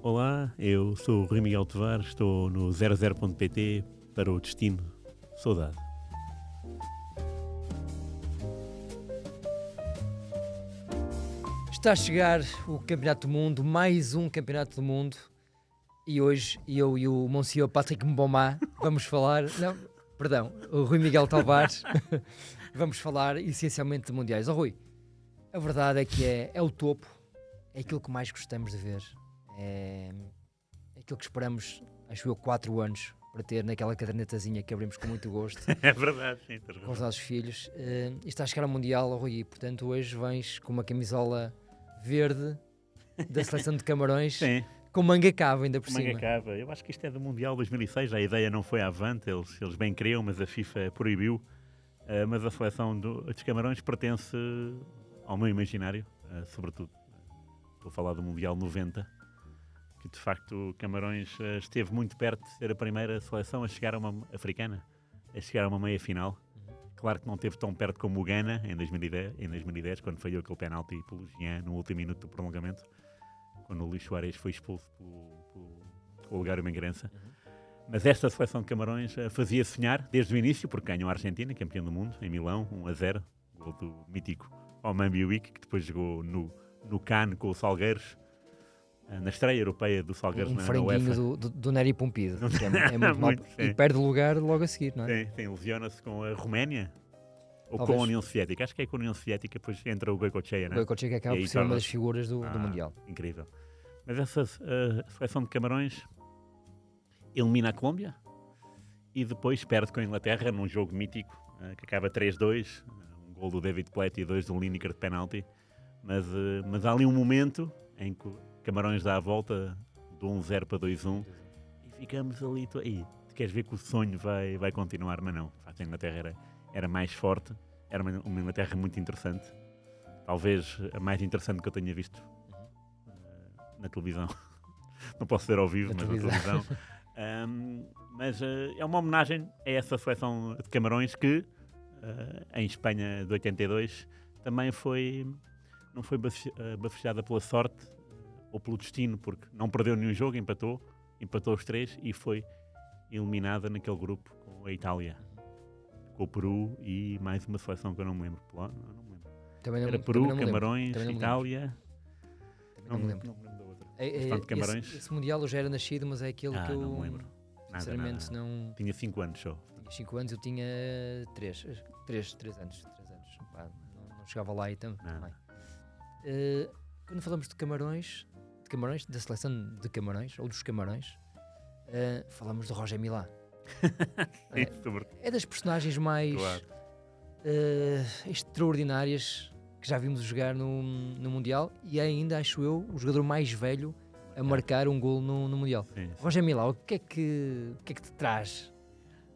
Olá, eu sou o Rui Miguel Tovar, estou no 00.pt para o Destino Saudade. Está a chegar o Campeonato do Mundo, mais um Campeonato do Mundo, e hoje eu e o Monsieur Patrick Mboma vamos falar, o Rui Miguel Tavares, vamos falar essencialmente de mundiais. Rui, a verdade é que é o topo, é aquilo que mais gostamos de ver, é aquilo que esperamos, acho eu, 4 anos para ter naquela cadernetazinha que abrimos com muito gosto. É verdade, sim. Com os nossos filhos. E está a chegar ao Mundial, Rui, e portanto hoje vens com uma camisola verde da seleção de Camarões, Sim, com manga cava ainda por manga cima. cava. Eu acho que isto é do Mundial 2006, a ideia não foi avante, eles bem queriam, mas a FIFA proibiu. Mas a seleção dos Camarões pertence ao meu imaginário, sobretudo. Estou a falar do Mundial 90, que de facto Camarões esteve muito perto de ser a primeira seleção a chegar a uma africana, a chegar a uma meia-final. Claro que não esteve tão perto como o Ghana em 2010, quando falhou aquele penalti pelo Jean no último minuto do prolongamento, quando o Luís Soares foi expulso pelo Olegário Menguerense. Mas esta seleção de Camarões fazia sonhar desde o início, porque ganhou a Argentina, campeão do mundo, em Milão, 1-0, gol do mítico Oman Biuik, que depois jogou no Cannes com o Salgueiros, na estreia europeia do Salgueiros na UEFA. Franguinho do Nery Pompido, que é muito mal, Muito, e sim. perde lugar logo a seguir, não é? Sim, lesiona-se com a Roménia, ou Talvez. com a União Soviética. Acho que é com a União Soviética, depois entra o Goicoechea, O não é? Goicoechea acaba E aí por ser uma das torna-se- figuras do Mundial. Incrível. Mas essa seleção de Camarões elimina a Colômbia e depois perde com a Inglaterra num jogo mítico, que acaba 3-2, um gol do David Platt e 2 do Lineker de penalti. Mas há ali um momento em que o Camarões dá a volta do 1-0 para 2-1 e ficamos ali. Queres ver que o sonho vai continuar? Mas não. De facto, a Inglaterra era mais forte, era uma Inglaterra muito interessante. Talvez a mais interessante que eu tenha visto na televisão. Não posso ver ao vivo, mas na televisão. Mas é uma homenagem a essa seleção de Camarões que, em Espanha de 82, também não foi bafejada pela sorte ou pelo destino, porque não perdeu nenhum jogo, empatou os 3 e foi eliminada naquele grupo com a Itália, com o Peru e mais uma seleção que eu não me lembro. Polónia, não me lembro. Também não, Era também Peru, não me lembro. Camarões, Também não me Itália. Também não me lembro. Não me lembro da outra. Mas pronto, Camarões. Esse Mundial eu já era nascido, mas é aquele que eu Não me lembro. sinceramente não... Tinha 5 anos só. Tinha 5 anos, eu tinha 3 anos. Pá, não chegava lá e também. Quando falamos de Camarões, da seleção de Camarões, ou dos Camarões, falamos de Roger Milá. É das personagens mais Claro. extraordinárias que já vimos jogar no Mundial, e é ainda, acho eu, o jogador mais velho a marcar um golo no Mundial. Sim. Roger Milá, o que é que te traz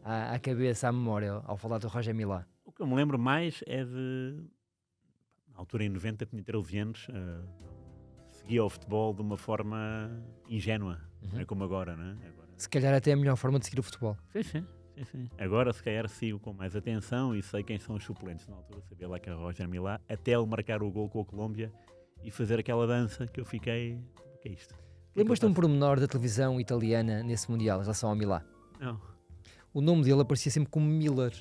à cabeça, à memória, ao falar do Roger Milá? O que eu me lembro mais é de... Na altura, em 90, tinha 13 anos, seguia o futebol de uma forma ingênua. Não é como agora, não é? Se calhar até a melhor forma de seguir o futebol. Sim. Agora, se calhar, sigo com mais atenção e sei quem são os suplentes. Na altura, sabia lá que era o Roger Milá, até ele marcar o gol com a Colômbia e fazer aquela dança que eu fiquei... O que é isto? Lembras-te de um pormenor da televisão italiana nesse Mundial, em relação ao Milá? Não. O nome dele aparecia sempre como Miller,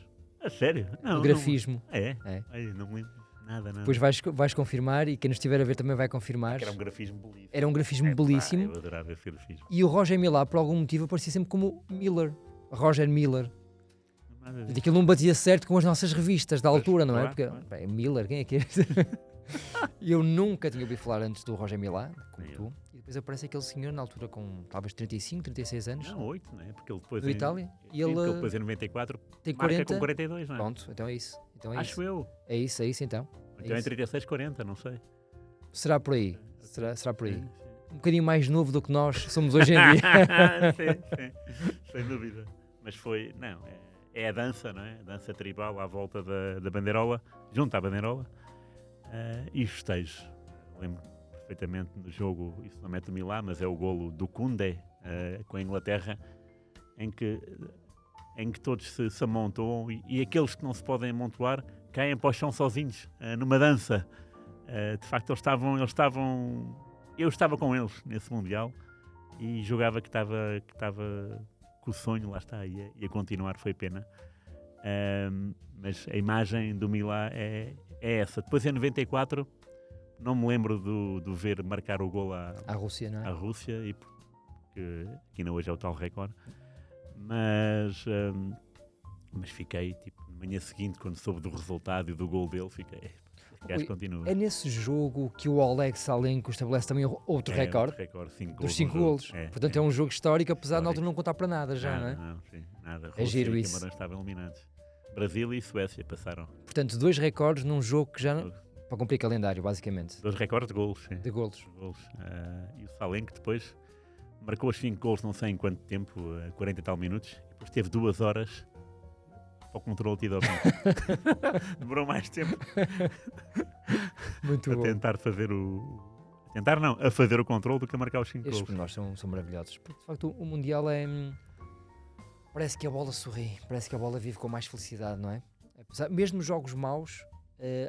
A sério? Não. o grafismo. É? É. Ai, não me lembro. Nada. Depois vais confirmar, e quem nos estiver a ver também vai confirmar. Que era um grafismo belíssimo. Era um grafismo belíssimo. Eu adorava esse grafismo. E o Roger Milá, por algum motivo, aparecia sempre como Miller. Roger Miller. Nada a ver. Aquilo não batia certo com as nossas revistas da altura, não é? claro, Porque claro. bem, Miller, quem é que é? Eu nunca tinha ouvido falar antes do Roger Milá, como Nem tu. E depois aparece aquele senhor na altura com talvez 35, 36 anos, Não, 8, não é? Porque ele depois... do Itália. E Sim, porque ele ele depois em 94 tem marca 40. com 42, não é? Pronto, então é isso. Então é Acho isso. eu. É isso então. É Então é isso. 36, 40, não sei. Será por aí. Será por aí. Sim. Um bocadinho mais novo do que nós somos hoje em dia. sim, sem dúvida. Mas foi, não, é a dança, não é? A dança tribal à volta da bandeirola, junto à bandeirola, e os festejos. Lembro perfeitamente no jogo, isso não mete o Milá, mas é o golo do Koundé com a Inglaterra, em que todos se amontoam e aqueles que não se podem amontoar caem para o chão sozinhos, numa dança. De facto, eles estavam... Eu estava com eles nesse Mundial e jogava que estava com o sonho, lá está, ia continuar, foi pena. Mas a imagem do Milá é essa. Depois em 94 não me lembro do ver marcar o gol À Rússia, não é? à Rússia, e porque aqui ainda hoje é o tal recorde, mas fiquei, tipo, na manhã seguinte, quando soube do resultado e do gol dele, fiquei, acho que continua. É nesse jogo que o Oleg Salenko estabelece também outro recorde, dos 5 golos. Portanto, é um jogo histórico, apesar de na altura não contar para nada já, não é? Não, sim, nada. É giro Rússia e isso. Camarões estavam eliminados. Brasil e Suécia passaram. Portanto, 2 recordes num jogo que já... Para cumprir calendário, basicamente. 2 recordes de golos, sim. De golos. E o Salenko depois marcou os 5 golos, não sei em quanto tempo, 40 e tal minutos, e depois teve 2 horas para o controle antidoping. Demorou mais tempo Muito a bom. tentar fazer a fazer o controle do que a marcar os 5 Estes golos. pormenores são maravilhosos. Porque, de facto, o Mundial é... Parece que a bola sorri, parece que a bola vive com mais felicidade, não é? Mesmo nos jogos maus,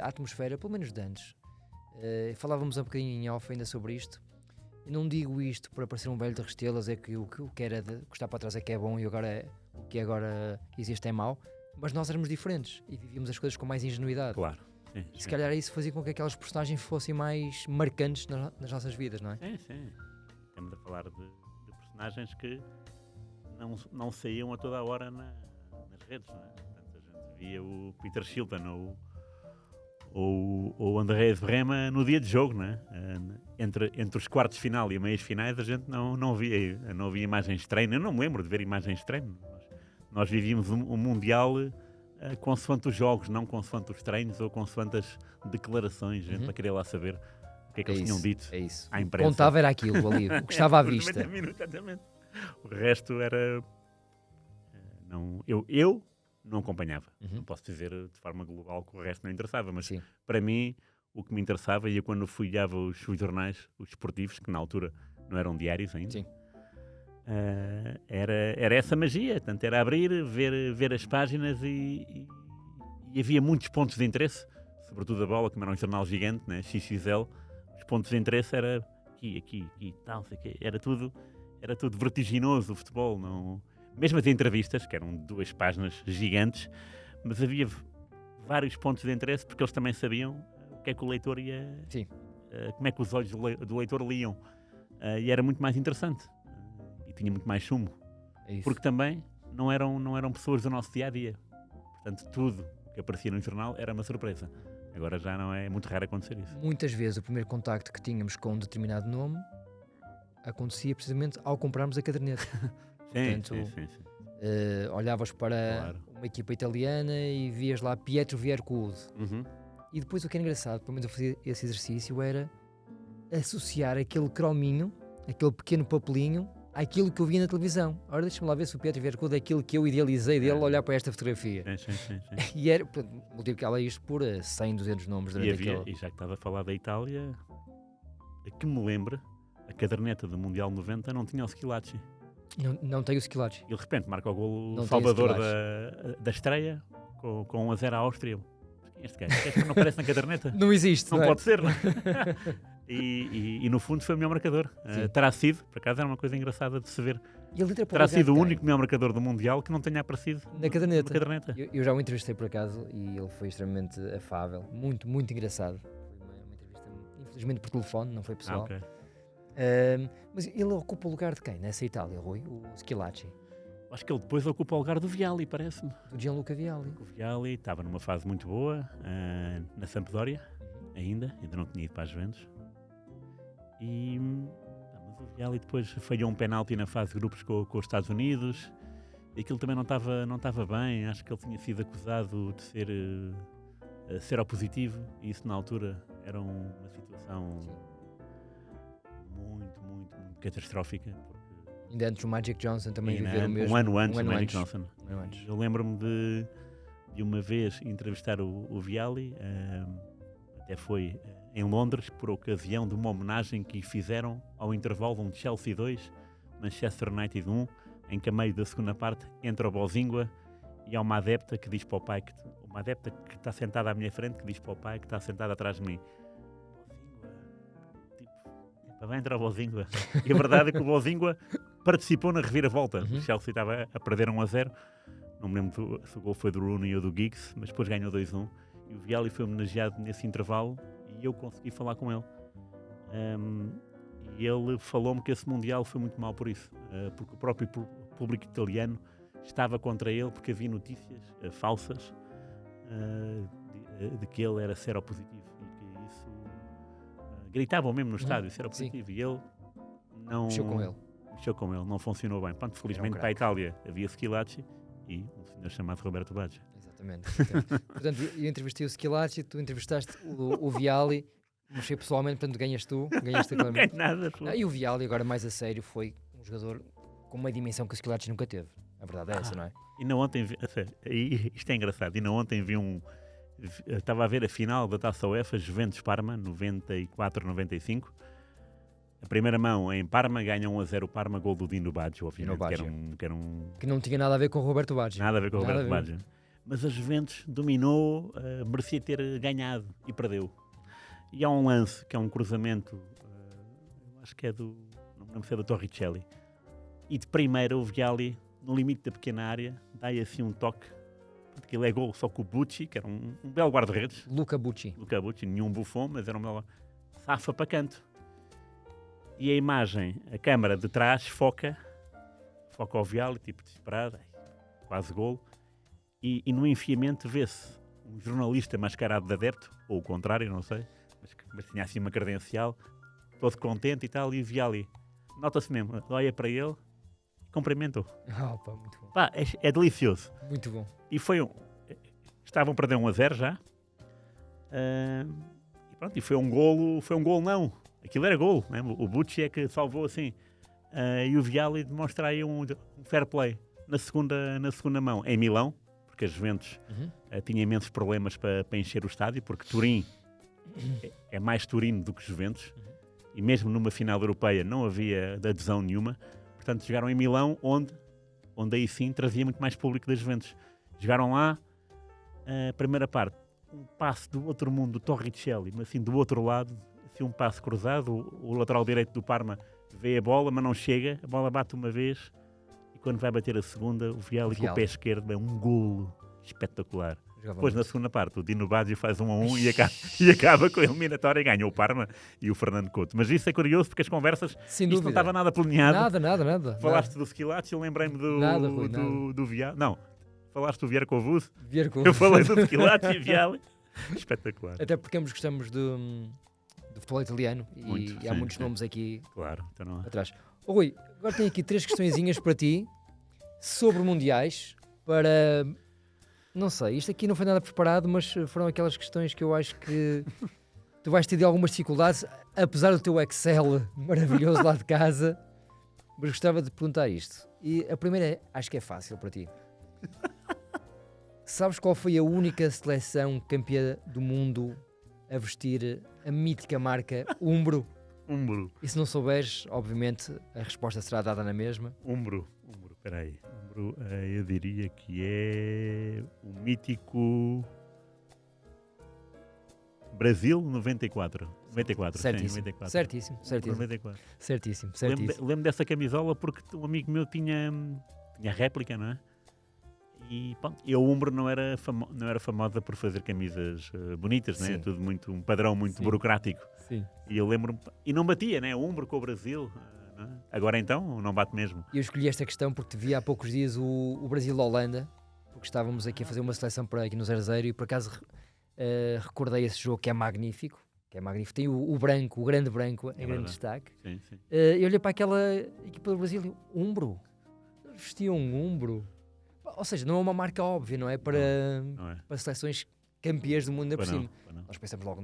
a atmosfera, pelo menos de antes. Falávamos um bocadinho em off ainda sobre isto. Eu não digo isto para parecer um velho de Restelas, é que o que era de está para trás é que é bom e o que agora existe é mau, mas nós éramos diferentes e vivíamos as coisas com mais ingenuidade. Claro. Sim, E se calhar isso fazia com que aquelas personagens fossem mais marcantes nas nossas vidas, não é? Sim. Estamos a falar de personagens que não saíam a toda a hora nas redes, não é? Portanto, a gente via o Peter Shilton ou o Andreas Brema no dia de jogo, não é? Entre os quartos de final e as meias finais a gente não via imagens de treino. Eu não me lembro de ver imagens de treino. Nós vivíamos um Mundial consoante os jogos, não consoante os treinos ou consoante as declarações. A gente para querer lá saber o que é que eles tinham dito à imprensa. Contava era aquilo ali, o que estava à vista. 90 minutos, exatamente. O resto era... Eu não acompanhava. Não posso dizer de forma global que o resto não interessava, mas Sim. para mim o que me interessava, e eu quando folheava os jornais, os esportivos, que na altura não eram diários ainda, Sim. era essa magia. Portanto, era abrir, ver as páginas e havia muitos pontos de interesse, sobretudo a bola, como era um jornal gigante, né? XXL, os pontos de interesse era aqui, tal, sei quê. Era tudo vertiginoso o futebol, não... Mesmo as entrevistas, que eram 2 páginas gigantes, mas havia vários pontos de interesse, porque eles também sabiam o que é que o leitor ia... Sim. Como é que os olhos do leitor liam. E era muito mais interessante. E tinha muito mais sumo. É isso. Porque também não eram pessoas do nosso dia-a-dia. Portanto, tudo que aparecia no jornal era uma surpresa. Agora já não é muito raro acontecer isso. Muitas vezes o primeiro contacto que tínhamos com um determinado nome acontecia precisamente ao comprarmos a caderneta. Portanto, Sim. olhavas para uma equipa italiana e vias lá Pietro Viercud. E depois o que é engraçado, pelo menos eu fazia esse exercício, era associar aquele crominho, aquele pequeno papelinho, àquilo que eu via na televisão. Ora, deixa-me lá ver se o Pietro Viercud é aquilo que eu idealizei dele olhar para esta fotografia. Sim. E era, multiplicava isto por 100, 200 nomes. E já que estava a falar da Itália, a que me lembra, a caderneta do Mundial 90 não tinha o Schilacci. Não tem o Schilacci. E de repente marca o golo Não salvador tem o da estreia com 1-0 à Áustria. Este gajo não aparece na caderneta. Não existe, Não não é? pode ser, não é? E no fundo foi o melhor marcador. Terá sido, por acaso era uma coisa engraçada de se ver, E ele terá sido o único melhor marcador do Mundial que não tenha aparecido na caderneta. Eu já o entrevistei por acaso e ele foi extremamente afável, muito, muito engraçado. Foi uma entrevista, infelizmente por telefone, não foi pessoal. Ok. Mas ele ocupa o lugar de quem nessa Itália, Rui? O Schilacci? Acho que ele depois ocupa o lugar do Vialli, parece-me. Do Gianluca Vialli. O Vialli estava numa fase muito boa, na Sampdoria, ainda não tinha ido para as Juventus. Mas o Vialli depois falhou um penalti na fase de grupos com os Estados Unidos, e aquilo também não estava bem. Acho que ele tinha sido acusado de ser opositivo, e isso na altura era uma situação muito, muito, muito catastrófica. Ainda antes o Magic Johnson também viver o mesmo. Um ano antes do Magic Johnson. Um ano antes. Eu lembro-me de uma vez entrevistar o Vialli, até foi em Londres, por ocasião de uma homenagem que fizeram ao intervalo de um Chelsea 2, Manchester United 1, em que a meio da segunda parte entra o Bozingua e há uma adepta que diz para o pai, uma adepta que está sentada à minha frente, que diz para o pai que está sentado atrás de mim: Bozingua, tipo, Vai entrar o Bozingua. E a verdade é que o Bozingua participou na reviravolta. O Chelsea estava a perder 1-0. Não me lembro se o gol foi do Rooney ou do Giggs, mas depois ganhou 2-1. E o Vialli foi homenageado nesse intervalo e eu consegui falar com ele. E ele falou-me que esse Mundial foi muito mal por isso. Porque o próprio público italiano estava contra ele porque havia notícias falsas de que ele era seropositivo. E que isso... gritavam mesmo no estádio, seropositivo. E ele não... Mexeu com ele, não funcionou bem. Pronto, felizmente para a Itália havia Schillaci e um senhor chamado Roberto Baggio. Exatamente. Portanto, eu entrevistei o Schillaci, tu entrevistaste o Vialli, mexi pessoalmente, portanto ganhaste tu. Não ganhei nada. E o Vialli, agora mais a sério, foi um jogador com uma dimensão que o Schillaci nunca teve. A verdade é essa, não é? E não ontem, isto é engraçado, e não ontem estava a ver a final da Taça UEFA, Juventus-Parma, 94-95. A primeira mão em Parma, ganha 1-0 o Parma, gol do Dino Baggio, que não tinha nada a ver com o Roberto Baggio. Nada a ver com o Roberto Baggio. Mas a Juventus dominou, merecia ter ganhado e perdeu. E há um lance, que é um cruzamento, acho que é não me lembro se é do Torricelli, e de primeira o Vialli, no limite da pequena área, dá-lhe assim um toque. Aquilo é gol, só que o Bucci, que era um belo guarda-redes. Luca Bucci, nenhum bufão, mas era um belo... safa para canto. E a imagem, a câmara de trás foca ao Vialli, tipo desesperado, quase golo. E no enfiamento vê-se um jornalista mascarado de adepto, ou o contrário, não sei, mas tinha assim uma credencial, todo contente e tal, e o Vialli, nota-se mesmo, olha para ele, cumprimento. Pá, muito bom. Pá, é delicioso. Muito bom. E estavam a perder 1-0 já. E pronto, e foi um golo não. Aquilo era golo, né? O Bucci é que salvou assim. E o Vialli demonstra aí um fair play na segunda mão, em Milão, porque a Juventus tinha imensos problemas para encher o estádio, porque Turim é mais Turino do que Juventus, e mesmo numa final europeia não havia adesão nenhuma. Portanto, jogaram em Milão, onde aí sim trazia muito mais público das Juventus. Jogaram lá, a primeira parte, um passe do outro mundo, do Torricelli, mas assim do outro lado, assim um passe cruzado, o lateral direito do Parma vê a bola, mas não chega, a bola bate uma vez, e quando vai bater a segunda, o Vialli com o pé esquerdo, é um golo espetacular. Depois na segunda parte, o Dino Baggio faz 1-1 e acaba com a eliminatória e ganha o Parma e o Fernando Couto. Mas isso é curioso porque as conversas, isto não estava nada planeado. Nada. Falaste do Schillaci, eu lembrei-me do Vialli. Não, falaste do Viercovus. Eu falei do Schillaci e Vialli. Espetacular. Até porque ambos gostamos do futebol italiano e há muitos nomes aqui atrás. Rui, agora tenho aqui 3 questõezinhas para ti sobre mundiais, para... Não sei, isto aqui não foi nada preparado, mas foram aquelas questões que eu acho que tu vais ter de algumas dificuldades, apesar do teu Excel maravilhoso lá de casa. Mas gostava de perguntar isto. E a primeira, acho que é fácil para ti. Sabes qual foi a única seleção campeã do mundo a vestir a mítica marca Umbro? Umbro. E se não souberes, obviamente, a resposta será dada na mesma. Umbro, espera aí. Eu diria que é o mítico Brasil 94. 94, certíssimo. Sim, 94. Certíssimo. 94. Certíssimo. Lembro dessa camisola porque um amigo meu tinha réplica, não é? E a Umbro não era famosa por fazer camisas bonitas, né? Tudo muito, um padrão muito burocrático. Sim. E eu lembro-me, e não batia, né? A Umbro com o Brasil. Agora então, não bate mesmo. Eu escolhi esta questão porque te vi há poucos dias o Brasil-Holanda, porque estávamos aqui a fazer uma seleção para aqui no 0-0 e por acaso recordei esse jogo que é magnífico. Tem o branco, o grande branco em grande destaque. Sim. Eu olhei para aquela equipa do Brasil e Umbro. Eles vestiam um Umbro. Ou seja, não é uma marca óbvia, não é? Para seleções campeãs do mundo por cima. Nós pensamos logo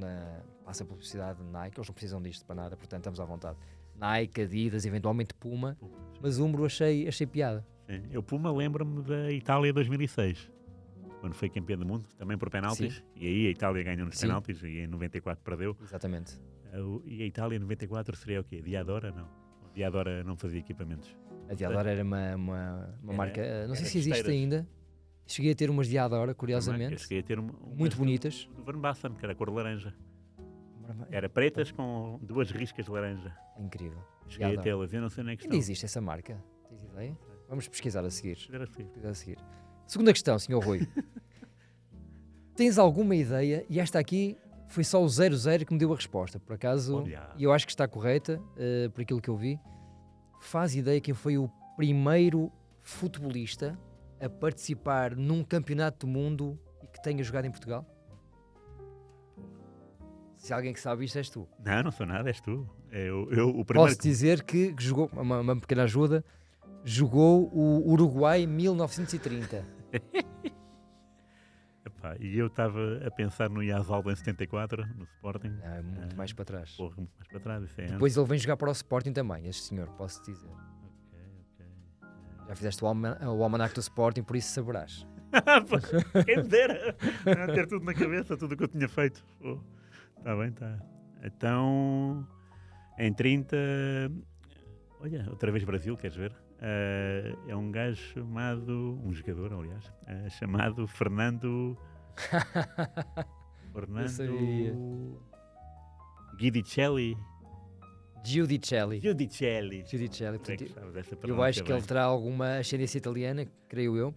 passa a publicidade de Nike, eles não precisam disto para nada, portanto estamos à vontade. Nike, Adidas, eventualmente Puma, mas Umbro achei piada. Sim. Eu Puma lembro-me da Itália 2006, quando foi campeã do mundo, também por penaltis, e aí a Itália ganhou nos penaltis e em 94 perdeu. Exatamente. E a Itália em 94 seria o quê? Diadora? Não. A Diadora não fazia equipamentos. A Diadora era uma marca, não sei se existe ainda. Cheguei a ter umas Diadora, curiosamente. Eu cheguei a ter muito bonitas. Do Van Basten, que era a cor de laranja. Era pretas com 2 riscas de laranja. Incrível. Cheguei a Obrigado. tê-las, eu não sei onde é que Ainda estão. existe essa marca? Tens ideia? Vamos pesquisar a seguir. Era assim. Pesquisar a seguir. Segunda questão, Sr. Rui. Tens alguma ideia? E esta aqui foi só o 00 que me deu a resposta. Por acaso, Olha. e eu acho que está correta, por aquilo que eu vi. Faz ideia quem foi o primeiro futebolista a participar num campeonato do mundo e que tenha jogado em Portugal? Se alguém que sabe isto és tu. Não sou nada, és tu. O primeiro Posso dizer que jogou, uma pequena ajuda, jogou o Uruguai 1930. Epá, e eu estava a pensar no Yazalba em 74, no Sporting. É muito mais para trás. Porra, muito mais para trás. Isso é Depois ele vem jogar para o Sporting também, este senhor, posso dizer. Ok. Já fizeste o almanac do Sporting, por isso saberás. Quem me dera ter tudo na cabeça, tudo o que eu tinha feito. Está bem, está. Então, em 30, olha, outra vez Brasil, queres ver? É um gajo chamado, um jogador, aliás, chamado Fernando sabia. Guidicelli. Giudicelli. Giudicelli. Giudicelli. Como é que Portanto, sabes essa eu pronúncia acho que ele bem? terá alguma ascendência italiana, creio eu.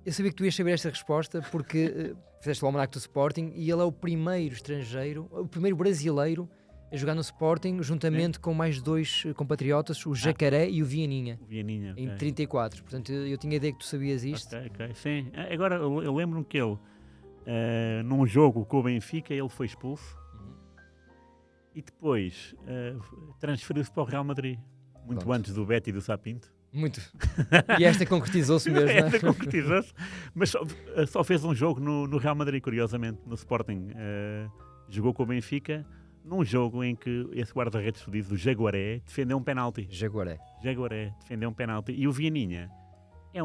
Eu sabia que tu ias saber esta resposta porque fizeste o almanac do Sporting e ele é o primeiro estrangeiro, o primeiro brasileiro a jogar no Sporting, juntamente com mais 2 compatriotas, o Jacaré e o Vianinha, O Vianinha, em ok. 34. Portanto, eu tinha ideia que tu sabias isto. Ok, sim. Agora, eu lembro-me que ele, num jogo com o Benfica, ele foi expulso e depois transferiu-se para o Real Madrid. Muito Pronto. antes do Beto e do Sapinto. Muito. E esta concretizou-se mesmo, não Esta é? concretizou-se. Mas só fez um jogo no Real Madrid, curiosamente, no Sporting. Jogou com o Benfica num jogo em que esse guarda-redes fudido, o Jaguaré, defendeu um penalti. Jaguaré. Jaguaré defendeu um penalti. E o Vianinha é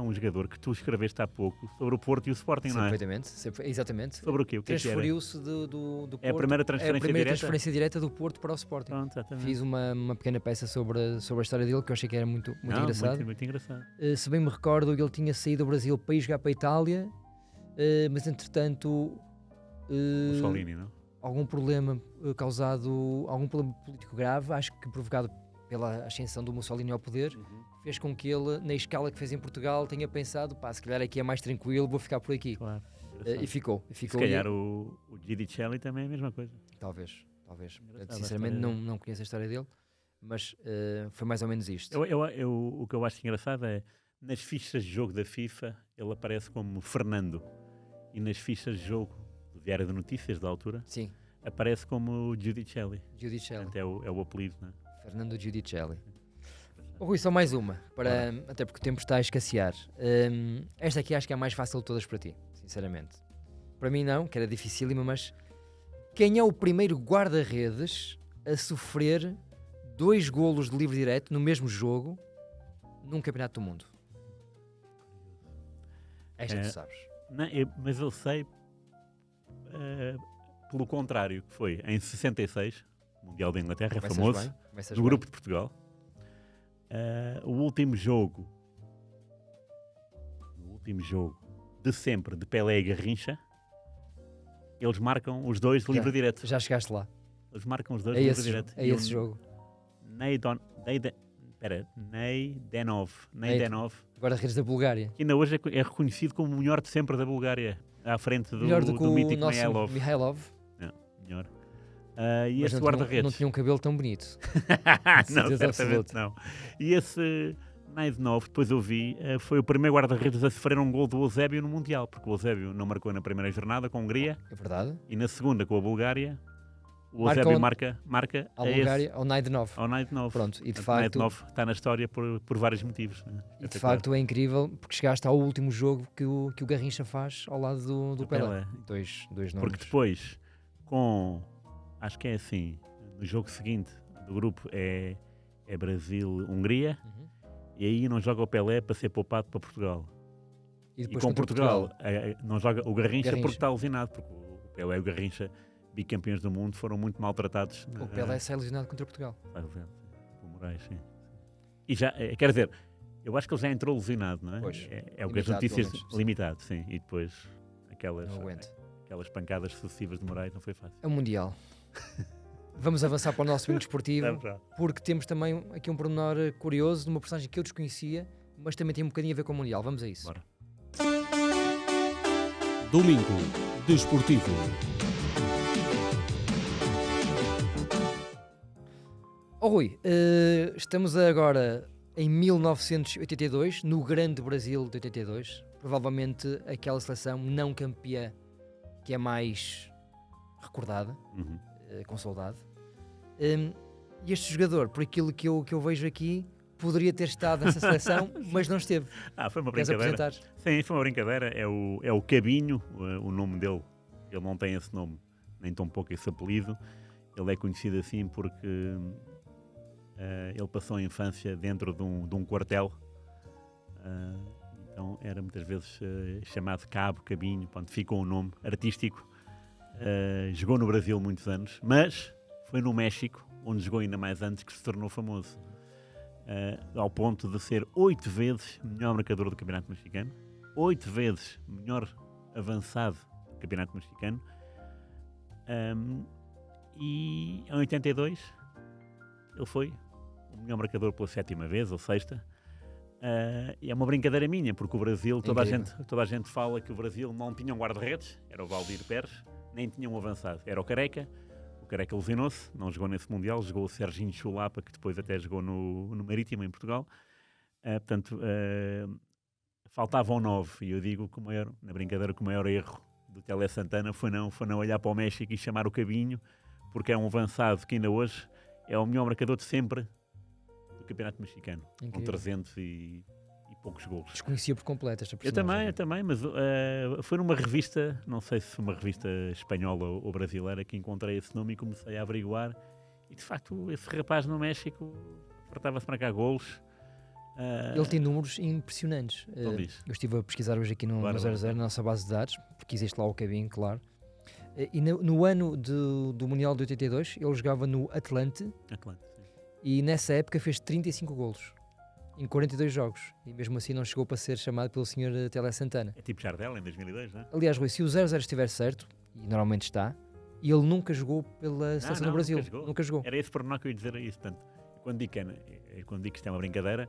um jogador que tu escreveste há pouco sobre o Porto e o Sporting, não é? Perfeitamente. Exatamente. Sobre o quê? O que é que era? Transferiu-se do Porto. É a primeira transferência É a primeira direta? transferência direta do Porto para o Sporting. Pronto, exatamente. Fiz uma pequena peça sobre a história dele que eu achei que era muito Não, engraçado. Muito engraçado. Se bem me recordo, ele tinha saído do Brasil para ir jogar para a Itália, mas entretanto Mussolini, não? algum problema causado, algum problema político grave, acho que provocado pela ascensão do Mussolini ao poder, fez com que ele, na escala que fez em Portugal, tenha pensado, pá, se calhar aqui é mais tranquilo, vou ficar por aqui. Claro. E ficou. Se calhar o Giudicelli também é a mesma coisa. Talvez. Engraçado, Sinceramente a história não conheço a história dele, mas foi mais ou menos isto. O que eu acho engraçado é, nas fichas de jogo da FIFA, ele aparece como Fernando. E nas fichas de jogo do Diário de Notícias, da altura, Sim, aparece como Giudicelli. Giudicelli. Portanto, é o apelido, não é? Fernando Giudicelli. Oh, Rui, só mais uma, até porque o tempo está a escassear. Esta aqui acho que é a mais fácil de todas para ti, sinceramente. Para mim não, que era dificílima, mas quem é o primeiro guarda-redes a sofrer 2 golos de livre direto no mesmo jogo num campeonato do mundo? Esta tu sabes. Não, mas eu sei, pelo contrário, que foi em 66, Mundial da Inglaterra, Começas famoso, bem, começas no bem. grupo de Portugal. O último jogo de sempre de Pelé e Garrincha, eles marcam os dois de livre direto. Já chegaste lá. Eles marcam os dois É de livre esse, direto. é esse jogo. Neidenov, Guarda-redes da Bulgária. que ainda hoje é reconhecido como o melhor de sempre da Bulgária, à frente Melhor do que do o mítico nosso Mihailov. Mihailov. Melhor. Mas E esse não guarda-redes. tinha um cabelo tão bonito. Não, certeza certamente absoluta. não. E esse Neidenov, depois eu vi, foi o primeiro guarda-redes a sofrer um gol do Eusébio no Mundial, porque o Eusébio não marcou na primeira jornada com a Hungria É verdade. e na segunda com a Bulgária. O Marca Eusébio ao- marca À a Bulgária, ao Naidenov. ao Neidenov. Pronto, e de Portanto, facto, Neidenov está na história por vários motivos. Né? e de facto é incrível porque chegaste ao último jogo que o Garrincha faz ao lado do Pelé. Dois nomes. Porque depois, acho que é assim, no jogo seguinte do grupo é Brasil-Hungria, Uhum. e aí não joga o Pelé para ser poupado para Portugal. E E depois com contra Portugal, não joga o Garrincha, Garrincha. porque está lesionado, porque o Pelé e o Garrincha, bicampeões do mundo, foram muito maltratados. O Pelé sai lesionado contra Portugal. O Moraes, sim. E já, quer dizer, eu acho que ele já entrou lesionado, não é? Pois, É o que as limitado, notícias pelo menos, sim. limitado, sim. E depois aquelas. Não aguento. aquelas pancadas sucessivas de Moraes, não foi fácil. É o Mundial. Vamos avançar para o nosso minuto desportivo, Vamos lá. porque temos também aqui um pormenor curioso de uma personagem que eu desconhecia, mas também tem um bocadinho a ver com o Mundial. Vamos a isso. Bora. Domingo Desportivo. Oh, Rui, estamos agora em 1982, no Grande Brasil de 82, provavelmente aquela seleção não campeã que é mais recordada, Uhum. com saudade. E este jogador, por aquilo que eu vejo aqui, poderia ter estado nessa seleção, mas não esteve. Foi uma Queres brincadeira. apresentar? Sim, foi uma brincadeira. É o Cabinho, o nome dele. Ele não tem esse nome, nem tão pouco esse apelido. Ele é conhecido assim porque ele passou a infância dentro de um quartel. Então era muitas vezes chamado Cabo, Cabinho. Pronto, ficou um nome artístico. Jogou no Brasil muitos anos, mas foi no México, onde jogou ainda mais antes, que se tornou famoso. Ao ponto de ser 8 vezes melhor marcador do Campeonato Mexicano, 8 vezes melhor avançado do Campeonato Mexicano, e em 82 ele foi o melhor marcador pela 7ª vez, ou 6ª. E é uma brincadeira minha, porque o Brasil, toda a gente fala que o Brasil não tinha um guarda-redes, era o Valdir Pérez, nem tinha um avançado, era o Careca. O Careca lesionou-se, não jogou nesse Mundial, jogou o Serginho Chulapa, que depois até jogou no Marítimo, em Portugal. Portanto, faltavam 9, e eu digo que na brincadeira que o maior erro do Tele Santana foi não olhar para o México e chamar o Cabinho, porque é um avançado que ainda hoje é o melhor marcador de sempre do Campeonato Mexicano, com Incrível. 300 e poucos golos. Desconhecia por completo esta Eu personagem. também, mas foi numa revista, não sei se foi uma revista espanhola ou brasileira, que encontrei esse nome e comecei a averiguar. E de facto, esse rapaz no México fartava-se marcar golos. Ele tem números impressionantes. Não diz. Eu estive a pesquisar hoje aqui no Bora, 00, bora. na nossa base de dados, porque existe lá o Cabinho, claro. E no ano do Mundial de 82, ele jogava no Atlante Atlante, sim. e nessa época fez 35 golos em 42 jogos. E mesmo assim não chegou para ser chamado pelo Sr. Tele Santana. É tipo Jardel em 2002, não é? Aliás, Rui, se o 00 estiver certo, e normalmente está, ele nunca jogou pela seleção do Brasil. Nunca jogou. Era esse pormenor que eu ia dizer aí. Portanto, quando digo que isto é uma brincadeira,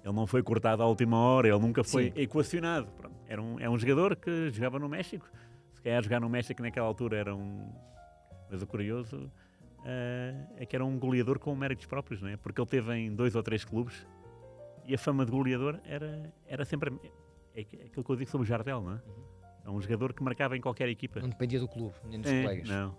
ele não foi cortado à última hora, ele nunca foi equacionado. Pronto, é um jogador que jogava no México. Se calhar jogar no México naquela altura era um... Mas o curioso é que era um goleador com méritos próprios, não é? Porque ele teve em 2 ou 3 clubes e a fama de goleador era sempre... É aquilo que eu digo sobre o Jardel, não é? É um jogador que marcava em qualquer equipa. Não dependia do clube, nem dos colegas. Não.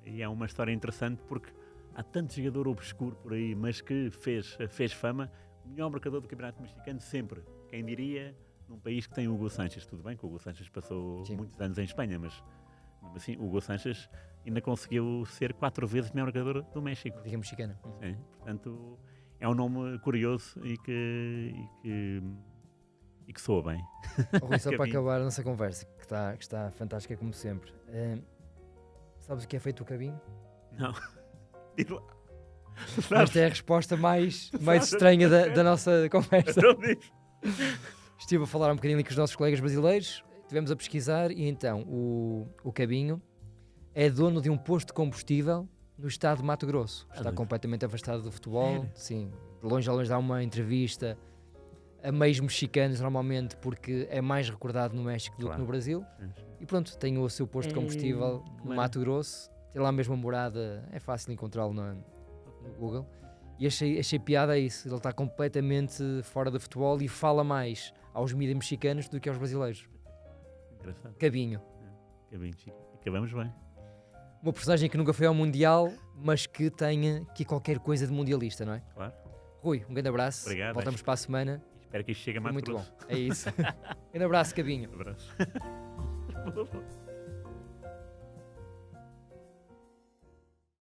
E é uma história interessante porque há tanto jogador obscuro por aí, mas que fez fama. O melhor marcador do Campeonato Mexicano sempre. Quem diria, num país que tem o Hugo Sánchez. Tudo bem que o Hugo Sánchez passou muitos anos em Espanha, mas mesmo assim o Hugo Sánchez ainda conseguiu ser 4 vezes melhor marcador do México. Liga Mexicana. Sim, portanto, é um nome curioso e que soa bem. Rui, só para Cabinho. acabar a nossa conversa, que está fantástica como sempre. Sabes o que é feito o Cabinho? Não. Diz lá. Esta é a resposta mais estranha da nossa conversa. Então diz. Estive a falar um bocadinho ali com os nossos colegas brasileiros, estivemos a pesquisar e então o Cabinho é dono de um posto de combustível no estado de Mato Grosso. Está completamente afastado do futebol. Sério? Sim, de longe a longe dá uma entrevista a meios mexicanos normalmente porque é mais recordado no México do que no Brasil. E pronto, tem o seu posto de combustível no Mato Grosso, tem lá mesmo a morada, é fácil encontrá-lo no Google. E achei piada a isso, ele está completamente fora do futebol e fala mais aos mídias mexicanos do que aos brasileiros. Engraçado. Cabinho. Cabinho, Chico. Acabamos bem. Uma personagem que nunca foi ao Mundial, mas que tenha aqui qualquer coisa de mundialista, não é? Claro. Rui, um grande abraço. Obrigado. Voltamos para a semana. Espero que isto chegue a Foi Mato muito bom. Grosso. É isso. Grande abraço, Cabinho. Abraço.